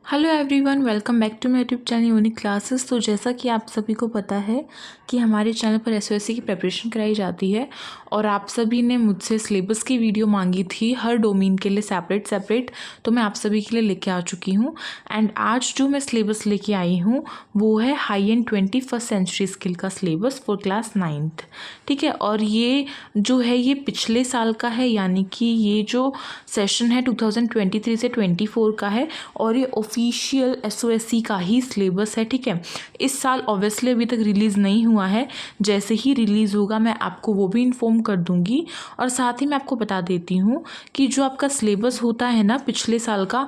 Hello everyone, welcome back to my YouTube channel unique classes. तो जैसा कि आप सभी को पता है कि हमारे चैनल पर एसओएससी की प्रिपरेशन कराई जाती है और आप सभी ने मुझसे सिलेबस की वीडियो मांगी थी हर डोमेन के लिए सेपरेट। तो मैं आप सभी के लिए लेके आ चुकी हूँ एंड आज जो मैं सिलेबस लेके आई हूँ वो है high end 21st century skill का सिलेबस फॉर क्लास 9th। ठीक है, और ये जो है ये पिछले साल का है, यानी कि ये जो सेशन है 2023 से 24 का है और ये ऑफिशियल एसओएससी का ही सिलेबस है। ठीक है, इस साल ऑब्वियसली अभी तक रिलीज़ नहीं हुआ है, जैसे ही रिलीज़ होगा मैं आपको वो भी इन्फॉर्म कर दूंगी। और साथ ही मैं आपको बता देती हूँ कि जो आपका सिलेबस होता है ना पिछले साल का,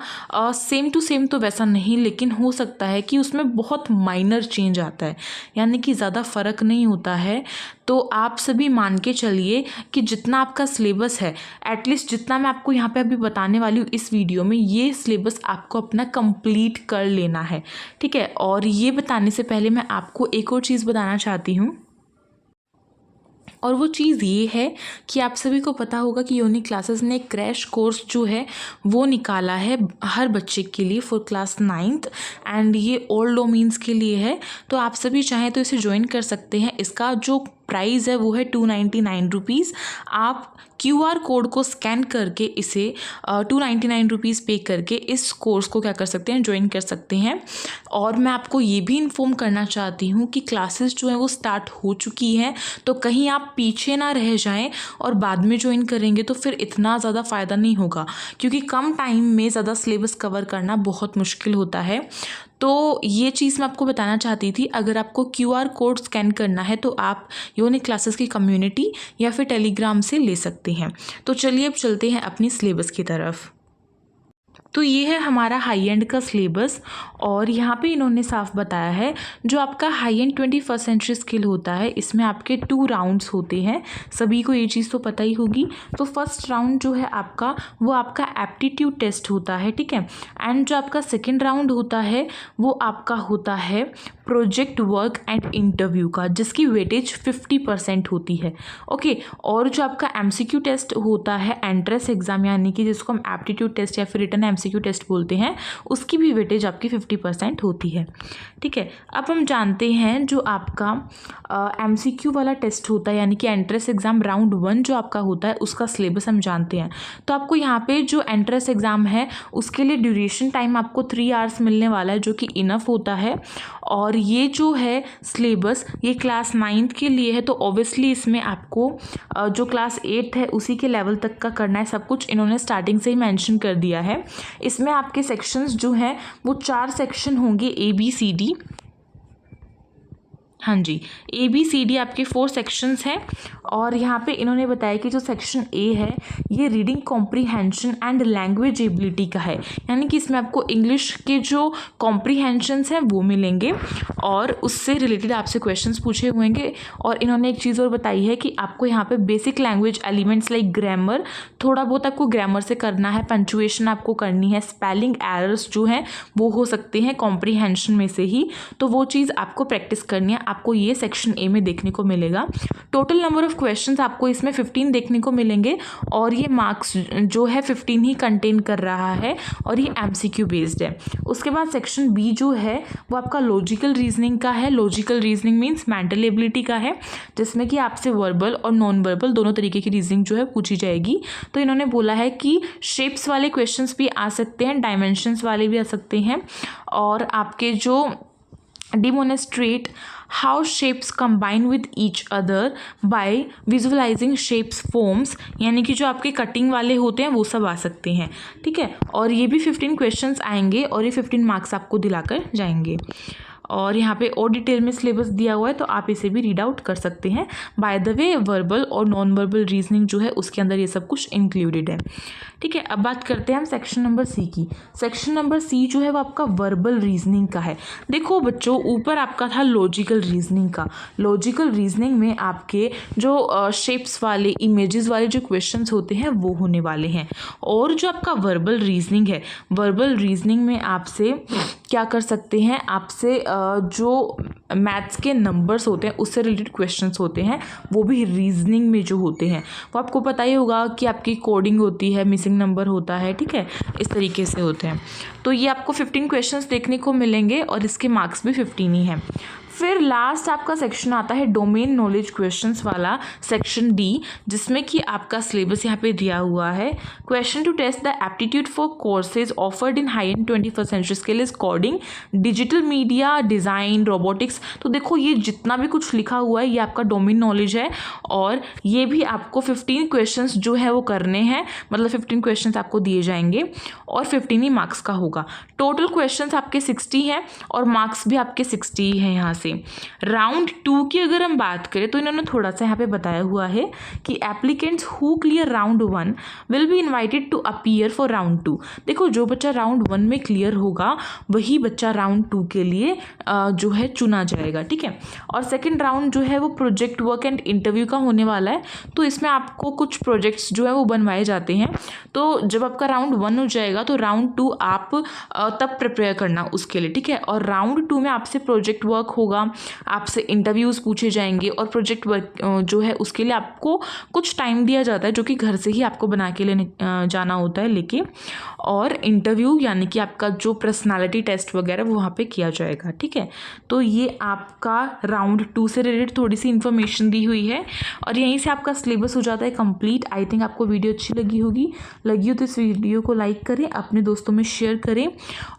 सेम टू सेम तो वैसा नहीं, लेकिन हो सकता है कि उसमें बहुत माइनर चेंज आता है, यानी कि ज़्यादा फ़र्क नहीं होता है। तो आप सभी मान के चलिए कि जितना आपका सिलेबस है, एटलीस्ट जितना मैं आपको यहाँ पे अभी बताने वाली हूँ इस वीडियो में, ये सिलेबस आपको अपना कंप्लीट कर लेना है। ठीक है, और ये बताने से पहले मैं आपको एक और चीज़ बताना चाहती हूँ, और वो चीज़ ये है कि आप सभी को पता होगा कि यूनिक क्लासेस ने एक क्रैश कोर्स जो है वो निकाला है हर बच्चे के लिए फॉर क्लास 9th एंड ये ऑल डोमेन्स के लिए है। तो आप सभी चाहें तो इसे ज्वाइन कर सकते हैं। इसका जो प्राइस है वो है 299 रुपीज़। आप QR कोड को स्कैन करके इसे 299 रुपीज़ पे करके इस कोर्स को क्या कर सकते हैं, ज्वाइन कर सकते हैं। और मैं आपको ये भी इन्फॉर्म करना चाहती हूँ कि क्लासेस जो हैं वो स्टार्ट हो चुकी हैं, तो कहीं आप पीछे ना रह जाएं और बाद में ज्वाइन करेंगे तो फिर इतना ज़्यादा फ़ायदा नहीं होगा, क्योंकि कम टाइम में ज़्यादा सिलेबस कवर करना बहुत मुश्किल होता है। तो ये चीज़ मैं आपको बताना चाहती थी। अगर आपको QR कोड स्कैन करना है तो आप यूनिक क्लासेस की कम्युनिटी या फिर टेलीग्राम से ले सकते हैं। तो चलिए अब चलते हैं अपनी सिलेबस की तरफ। तो ये है हमारा हाई एंड का सिलेबस, और यहाँ पे इन्होंने साफ बताया है जो आपका high end 21st century skill होता है, इसमें आपके 2 राउंड्स होते हैं। सभी को ये चीज़ तो पता ही होगी। तो फर्स्ट राउंड जो है आपका वो आपका एप्टीट्यूड टेस्ट होता है। ठीक है, एंड जो आपका सेकेंड राउंड होता है वो आपका होता है प्रोजेक्ट वर्क एंड इंटरव्यू का, जिसकी वेटेज 50% होती है। ओके, और जो आपका MCQ टेस्ट होता है एंट्रेंस एग्जाम, यानी कि जिसको हम एप्टीट्यूड टेस्ट या फिर रिटन MCQ टेस्ट बोलते हैं, उसकी भी वेटेज आपकी 50% होती है। ठीक है, अब हम जानते हैं जो आपका MCQ वाला टेस्ट होता है, यानी कि एंट्रेंस एग्जाम राउंड 1 जो आपका होता है उसका सिलेबस हम जानते हैं। तो आपको यहाँ पे जो एंट्रेंस एग्जाम है उसके लिए ड्यूरेशन टाइम आपको 3 आवर्स मिलने वाला है, जो कि इनफ होता है। और ये जो है सिलेबस ये क्लास 9th के लिए है, तो ऑब्वियसली इसमें आपको जो क्लास 8th है उसी के लेवल तक का करना है। सब कुछ इन्होंने स्टार्टिंग से ही मेंशन कर दिया है। इसमें आपके सेक्शंस जो हैं वो 4 सेक्शन होंगे, ABCD। हाँ जी, ABCD आपके 4 सेक्शंस हैं। और यहाँ पे इन्होंने बताया कि जो सेक्शन A है ये reading comprehension and language ability का है, यानी कि इसमें आपको इंग्लिश के जो कॉम्प्रीहेंशंस हैं वो मिलेंगे और उससे रिलेटेड आपसे क्वेश्चंस पूछे हुएंगे। और इन्होंने एक चीज़ और बताई है कि आपको यहाँ पे basic language elements like grammar, थोड़ा बहुत आपको ग्रामर से करना है, पंचुएशन आपको करनी है, स्पेलिंग एरर्स जो हैं वो हो सकते हैं कॉम्प्रीहेंशन में से ही, तो वो चीज़ आपको प्रैक्टिस करनी है। आपको ये सेक्शन A में देखने को मिलेगा। टोटल नंबर ऑफ क्वेश्चंस आपको इसमें 15 देखने को मिलेंगे और ये मार्क्स जो है 15 ही कंटेन कर रहा है और ये MCQ बेस्ड है। उसके बाद सेक्शन B जो है वो आपका लॉजिकल रीजनिंग का है। Logical reasoning means mental ability का है, जिसमें कि आपसे वर्बल और नॉन वर्बल दोनों तरीके की रीजनिंग जो है पूछी जाएगी। तो इन्होंने बोला है कि शेप्स वाले क्वेश्चंस भी आ सकते हैं, डायमेंशंस वाले भी आ सकते हैं, और आपके जो demonstrate how shapes combine with each other by visualizing shapes forms, यानी कि जो आपके कटिंग वाले होते हैं वो सब आ सकते हैं। ठीक है, और ये भी 15 क्वेश्चंस आएंगे और ये 15 मार्क्स आपको दिलाकर जाएंगे। और यहाँ पे और डिटेल में सिलेबस दिया हुआ है, तो आप इसे भी रीड आउट कर सकते हैं। बाय द वे वर्बल और नॉन वर्बल रीजनिंग जो है उसके अंदर ये सब कुछ इंक्लूडेड है। ठीक है, अब बात करते हैं हम सेक्शन नंबर C की। सेक्शन नंबर C जो है वो आपका वर्बल रीजनिंग का है। देखो बच्चों, ऊपर आपका था लॉजिकल रीजनिंग का। लॉजिकल रीजनिंग में आपके जो शेप्स वाले, इमेजेस वाले जो क्वेश्चंस होते हैं वो होने वाले हैं। और जो आपका वर्बल रीजनिंग है, वर्बल रीजनिंग में आपसे क्या कर सकते हैं, आपसे जो मैथ्स के नंबर्स होते हैं उससे रिलेटेड क्वेश्चंस होते हैं, वो भी रीजनिंग में जो होते हैं। वो आपको पता ही होगा कि आपकी कोडिंग होती है, मिसिंग नंबर होता है, ठीक है, इस तरीके से होते हैं। तो ये आपको 15 क्वेश्चंस देखने को मिलेंगे और इसके मार्क्स भी 15 ही हैं। फिर लास्ट आपका सेक्शन आता है डोमेन नॉलेज क्वेश्चंस वाला, सेक्शन डी, जिसमें कि आपका सिलेबस यहाँ पे दिया हुआ है। Question to test the aptitude for courses offered in high end 21st century skill is coding, digital media, design, robotics. तो देखो ये जितना भी कुछ लिखा हुआ है ये आपका डोमेन नॉलेज है और ये भी आपको 15 क्वेश्चंस जो है वो करने हैं, मतलब 15 क्वेश्चंस आपको दिए जाएंगे और 15 ही मार्क्स का होगा। टोटल क्वेश्चंस आपके 60 हैं और मार्क्स भी आपके 60 ही हैं यहाँ से। राउंड 2 की अगर हम बात करें तो इन्होंने थोड़ा सा यहाँ पे बताया हुआ है कि applicants who clear round 1 will be invited to appear for round 2। देखो जो बच्चा राउंड 1 में क्लियर होगा वही बच्चा राउंड 2 के लिए जो है चुना जाएगा, ठीक है। और सेकेंड राउंड जो है वो प्रोजेक्ट वर्क एंड इंटरव्यू का होने वाला है, तो इसमें आपको कुछ प्रोजेक्ट्स जो है वो बनवाए जाते हैं। तो जब आपका राउंड 1 हो जाएगा तो राउंड 2 आप तब प्रिपेयर करना उसके लिए, ठीक है। और राउंड 2 में आपसे प्रोजेक्ट वर्क होगा, आपसे इंटरव्यूज़ पूछे जाएंगे और प्रोजेक्ट वर्क जो है उसके लिए आपको कुछ टाइम दिया जाता है जो कि घर से ही आपको बना के लेने जाना होता है लेके, और इंटरव्यू यानी कि आपका जो पर्सनालिटी टेस्ट वगैरह वो वहाँ पे किया जाएगा, ठीक है। तो ये आपका राउंड 2 से रिलेटेड थोड़ी सी इन्फॉर्मेशन दी हुई है और यहीं से आपका सिलेबस हो जाता है कंप्लीट। आई थिंक आपको वीडियो अच्छी लगी हो तो इस वीडियो को लाइक करें, अपने दोस्तों में शेयर करें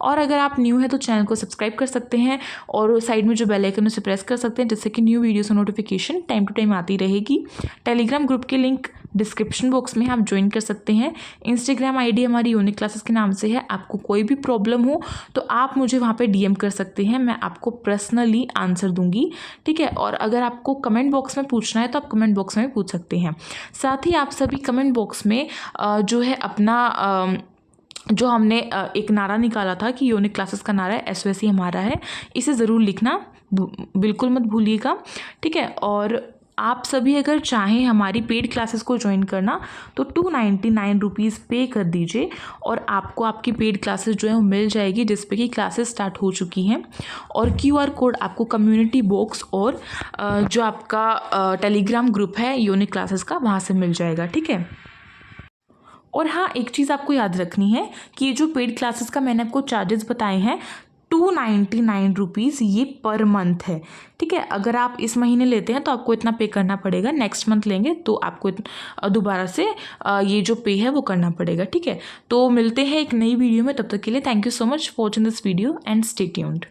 और अगर आप न्यू है तो चैनल को सब्सक्राइब कर सकते हैं और साइड में जो बेल आइकन उसे प्रेस कर सकते हैं जिससे कि new videos notification time to time आती रहेगी। टेलीग्राम ग्रुप के लिंक डिस्क्रिप्शन बॉक्स में आप ज्वाइन कर सकते हैं। इंस्टाग्राम आईडी हमारी यूनिक क्लासेस के नाम से है। आपको कोई भी प्रॉब्लम हो तो आप मुझे वहाँ पे डीएम कर सकते हैं, मैं आपको पर्सनली आंसर दूंगी, ठीक है। और अगर आपको कमेंट बॉक्स में पूछना है तो आप कमेंट बॉक्स में पूछ सकते हैं। साथ ही आप सभी कमेंट बॉक्स में जो है अपना जो हमने एक नारा निकाला था कि यूनिक क्लासेस का नारा है एसओएसी हमारा है, इसे ज़रूर लिखना बिल्कुल मत भूलिएगा, ठीक है। और आप सभी अगर चाहें हमारी पेड क्लासेस को ज्वाइन करना तो 299 रुपीज़ पे कर दीजिए और आपको आपकी पेड क्लासेस जो है वो मिल जाएगी जिस पे कि क्लासेस स्टार्ट हो चुकी हैं। और क्यूआर कोड आपको कम्युनिटी बॉक्स और जो आपका टेलीग्राम ग्रुप है यूनिक क्लासेस का वहाँ से मिल जाएगा, ठीक है। और हाँ, एक चीज़ आपको याद रखनी है कि ये जो पेड क्लासेस का मैंने आपको चार्जेस बताए हैं 299 रुपीज़ ये पर मंथ है, ठीक है। अगर आप इस महीने लेते हैं तो आपको इतना पे करना पड़ेगा, नेक्स्ट मंथ लेंगे तो आपको दोबारा से ये जो पे है वो करना पड़ेगा, ठीक है। तो मिलते हैं एक नई वीडियो में, तब तक के लिए thank you so much for watching this video and stay tuned.